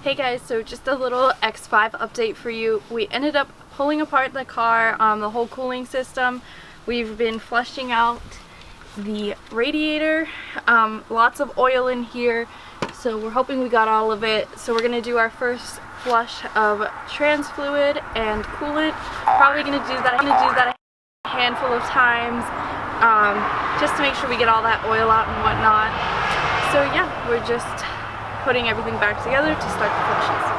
Hey guys, so just a little X5 update for you. We ended up pulling apart the car, the whole cooling system. We've been flushing out the radiator, lots of oil in here, so we're hoping we got all of it. So we're gonna do our first flush of trans fluid and coolant. Probably gonna do that a handful of times, just to make sure we get all that oil out and whatnot. So yeah, we're just putting everything back together to start the flushes.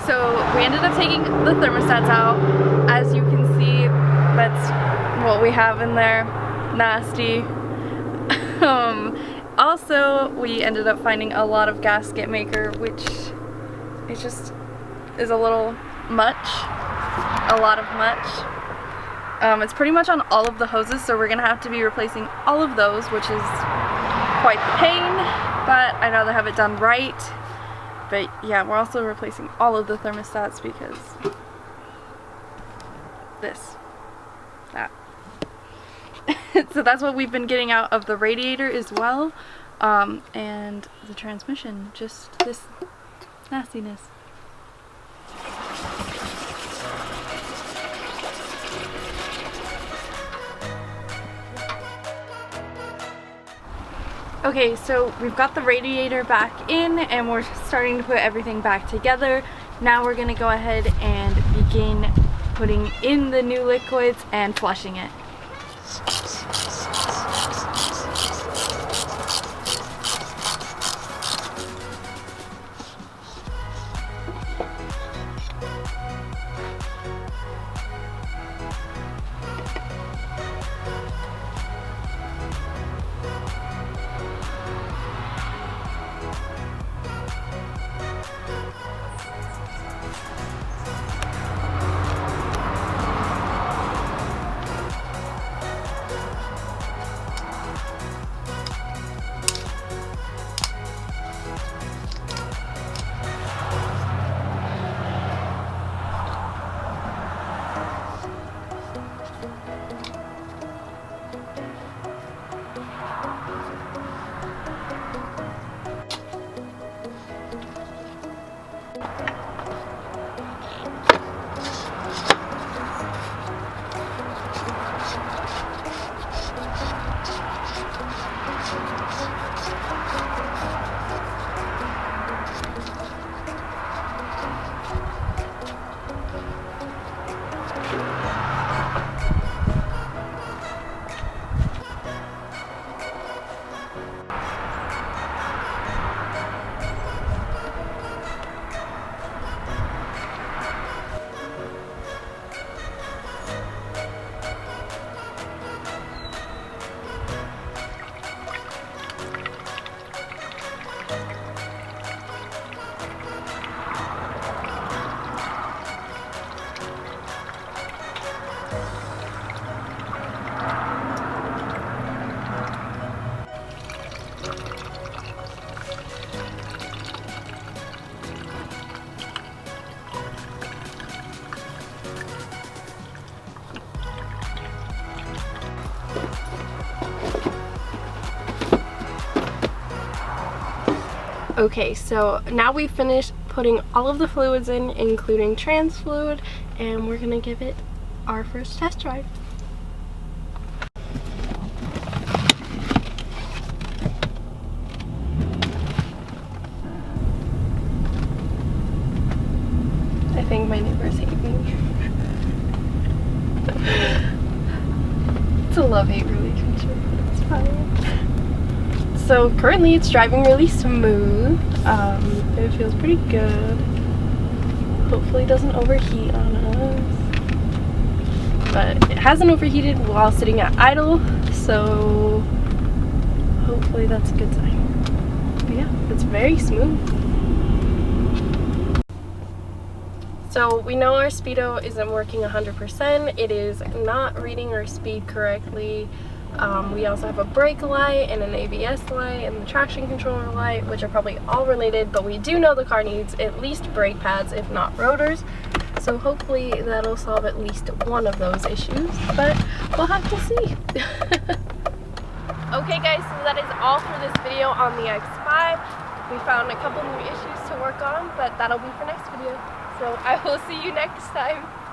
So we ended up taking the thermostats out. As you can see, that's what we have in there. Nasty. Also, we ended up finding a lot of gasket maker, which it just is a little much. A lot of much. It's pretty much on all of the hoses, so we're gonna have to be replacing all of those, which is quite the pain, but I'd rather have it done right. But yeah, we're also replacing all of the thermostats because that. So that's what we've been getting out of the radiator as well, and the transmission, just this nastiness. Okay, so we've got the radiator back in and we're starting to put everything back together. Now we're gonna go ahead and begin putting in the new liquids and flushing it. Okay, so now we've finished putting all of the fluids in, including trans fluid, and we're gonna give it our first test drive. I think my neighbors hate me. It's a love-hate relationship, but it's fine. So currently it's driving really smooth. It feels pretty good. Hopefully it doesn't overheat on us. But it hasn't overheated while sitting at idle, so hopefully that's a good sign. But yeah, it's very smooth. So we know our speedo isn't working 100%. It is not reading our speed correctly. We also have a brake light and an ABS light and the traction controller light, which are probably all related, but we do know the car needs at least brake pads, if not rotors. So hopefully that'll solve at least one of those issues, but we'll have to see. Okay guys, so that is all for this video on the X5. We found a couple new issues to work on, but that'll be for next video. So I will see you next time.